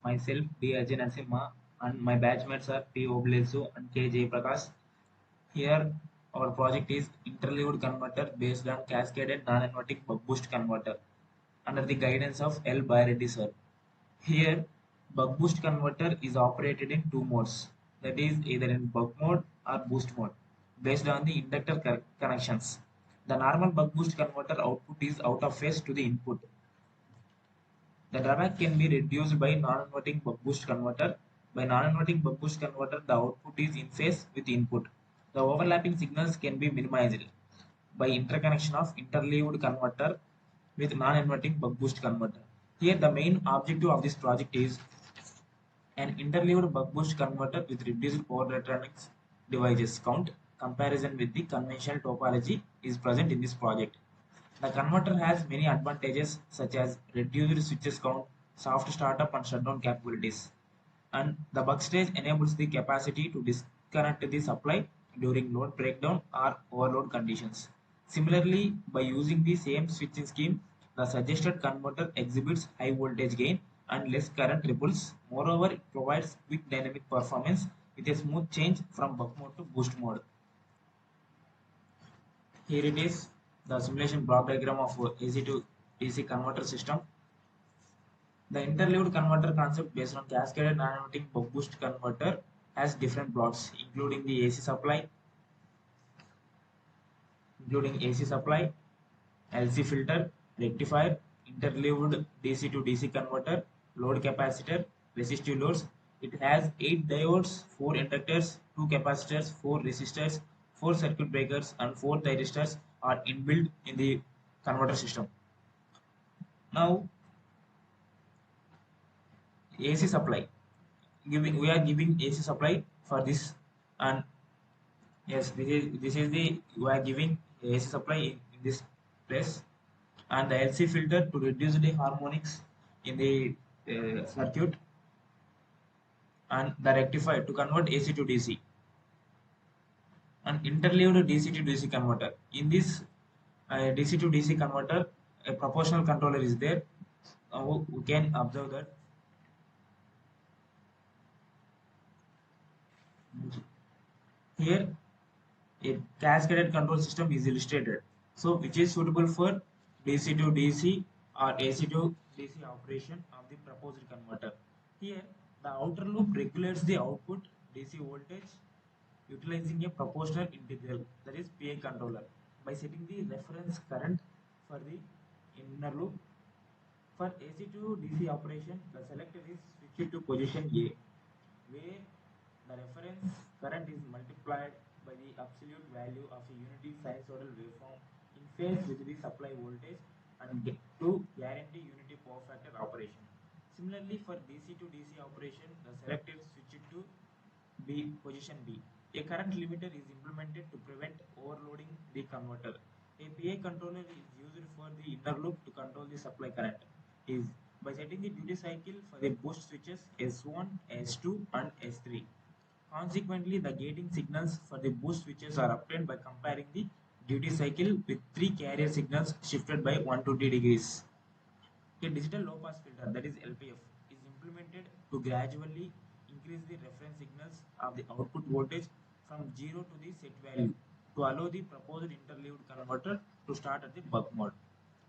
myself D. Ajay Nasimha and my batchmates are P. Oblesu and K. J. Prakash. Here our project is interleaved converter based on cascaded non-inverting buck boost converter under the guidance of L. Baireddy sir. Here buck boost converter is operated in two modes, that is either in buck mode or boost mode based on the inductor connections. The normal buck boost converter output is out of phase to the input. The drawback can be reduced by non-inverting buck boost converter. By non-inverting buck boost converter, the output is in phase with input. The overlapping signals can be minimized by interconnection of interleaved converter with non-inverting buck boost converter. Here, the main objective of this project is an interleaved buck boost converter with reduced power electronics devices count comparison with the conventional topology is present in this project. The converter has many advantages such as reduced switches count, soft startup and shutdown capabilities, and the buck stage enables the capacity to disconnect the supply during load breakdown or overload conditions. Similarly, by using the same switching scheme, the suggested converter exhibits high voltage gain and less current ripples. Moreover, it provides quick dynamic performance with a smooth change from buck mode to boost mode. Here it is, the simulation block diagram of AC to DC converter system. The interleaved converter concept based on cascaded non-inverting buck boost converter has different blocks, including the AC supply, LC filter, rectifier, interleaved DC to DC converter, load capacitor, resistive loads. It has 8 diodes, 4 inductors, 2 capacitors, 4 resistors, 4 circuit breakers, and 4 thyristors are inbuilt in the converter system. Now, AC supply. We are giving AC supply for this, and yes, this is the we are giving AC supply in this place, and the LC filter to reduce the harmonics in the circuit, and the rectifier to convert AC to DC, and interleaved DC to DC converter. In this DC to DC converter, a proportional controller is there. We can observe that here a cascaded control system is illustrated. So, which is suitable for DC to DC or AC to DC operation of the proposed converter. Here, the outer loop regulates the output DC voltage utilizing a proportional integral, that is PI controller, by setting the reference current for the inner loop. For AC to DC operation, the selector is switched to position A, where the reference current is multiplied by the absolute value of a unity sinusoidal waveform in phase with the supply voltage and get to guarantee unity power factor operation. Similarly, for DC to DC operation, the selector is switched to position B. A current limiter is implemented to prevent overloading the converter. A PI controller is used for the inner loop to control the supply current. Is by setting the duty cycle for the boost switches S1, S2 and S3. Consequently, the gating signals for the boost switches are obtained by comparing the duty cycle with 3 carrier signals shifted by 120 degrees. A digital low pass filter, that is LPF, is implemented to gradually increase the reference signals of the output voltage from 0 to the set value to allow the proposed interleaved converter to start at the buck mode.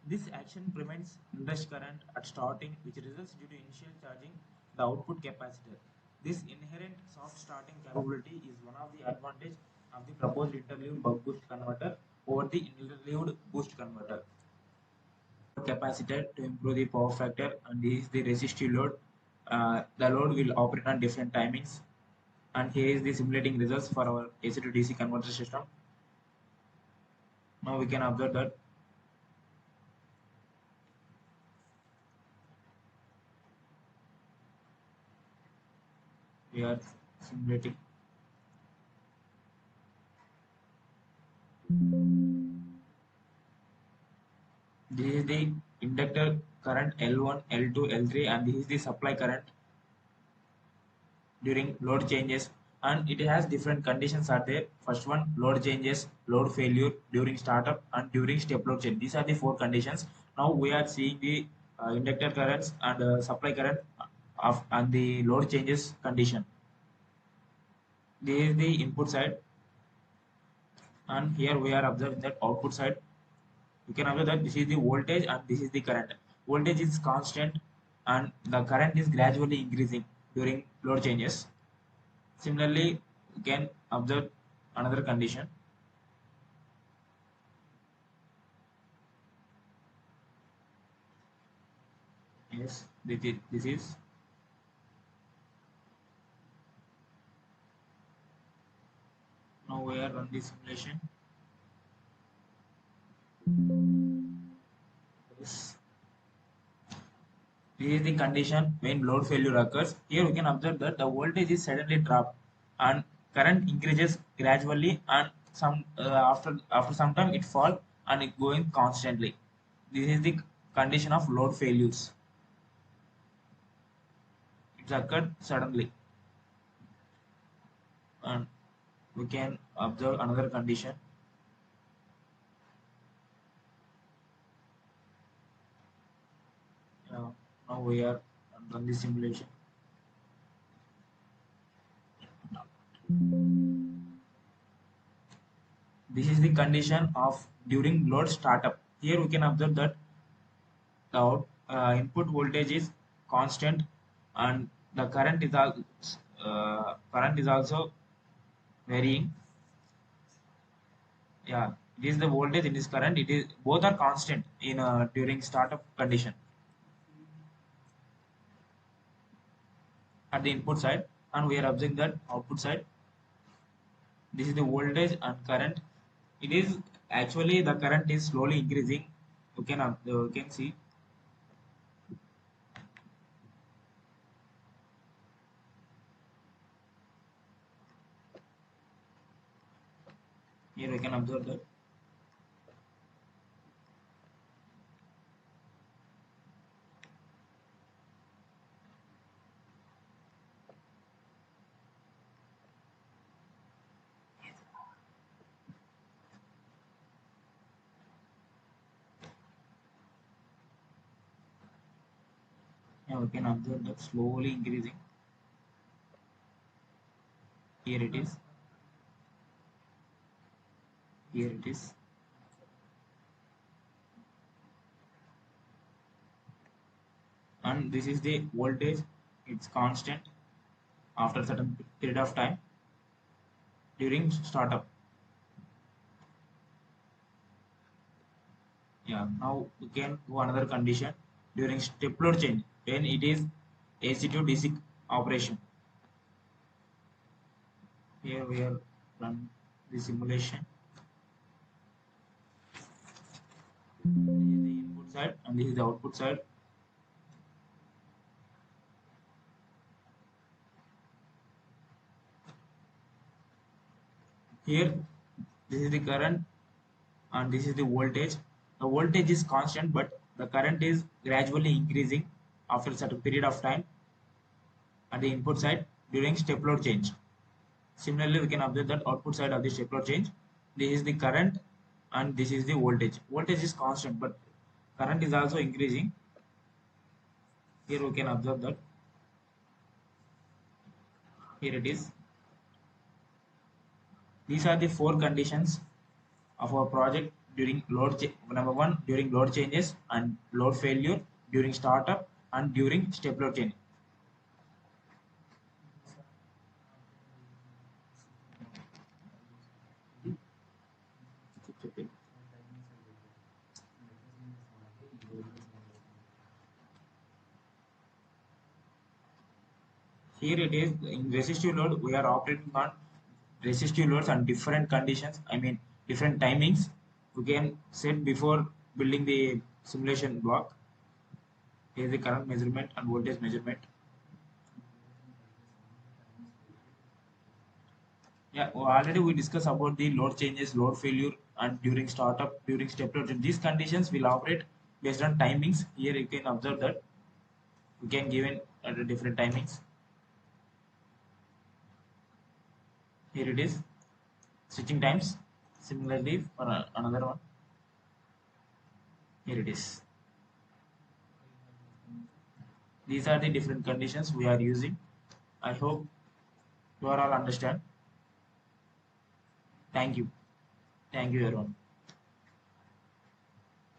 This action prevents induced current at starting, which results due to initial charging the output capacitor. This inherent soft starting capability is one of the advantages of the proposed interleaved buck boost converter over the interleaved boost converter. Capacitor to improve the power factor, and this is the resistive load. The load will operate on different timings, and here is the simulating results for our AC to DC converter system. Now we can observe that we are simulating. This is the inductor current L1, L2, L3, and this is the supply current during load changes, and it has different conditions are there. First one, load changes, load failure during startup and during step load change. These are the 4 conditions. Now we are seeing the inductor currents and supply current of and the load changes condition. This is the input side, and here we are observing that output side. You can observe that this is the voltage and this is the current. Voltage is constant and the current is gradually increasing during load changes. Similarly, you can observe another condition. Yes, this is now we are run the simulation. Yes. This is the condition when load failure occurs. Here we can observe that the voltage is suddenly dropped and current increases gradually, and after some time it fall and it going constantly. This is the condition of load failures. It's occurred suddenly, and we can observe another condition. Uh, Now we are run the simulation. This is the condition of during load startup. Here we can observe that the input voltage is constant and the current is also varying. Yeah, it is the voltage, it is current, it is both are constant in during startup condition at the input side, and we are observing that output side. This is the voltage and current. It is actually the current is slowly increasing. You can see here. We can observe that. Yeah, we can observe that slowly increasing. Here it is. Here it is. And this is the voltage. It's constant after a certain period of time during startup. Yeah, now we can do another condition during step load change when it is AC to DC operation. Here we are run the simulation. This is the input side and this is the output side. Here this is the current and this is the voltage. The voltage is constant but the current is gradually increasing after a certain period of time at the input side during step load change. Similarly, we can observe that output side of the step load change. This is the current and this is the voltage. Voltage is constant but current is also increasing. Here we can observe that. Here it is. These are the four conditions of our project during number one during load changes and load failure during startup and during step load change. Here it is in resistive load. We are operating on resistive loads and different conditions. I mean different timings. We can set before building the simulation block. Here is the current measurement and voltage measurement. Yeah, already we discussed about the load changes, load failure, and during startup, during step load. These conditions will operate based on timings. Here you can observe that we can give in at the different timings. Here it is switching times. Similarly, for another one, here it is. These are the different conditions we are using. I hope you are all understand. Thank you. Thank you everyone.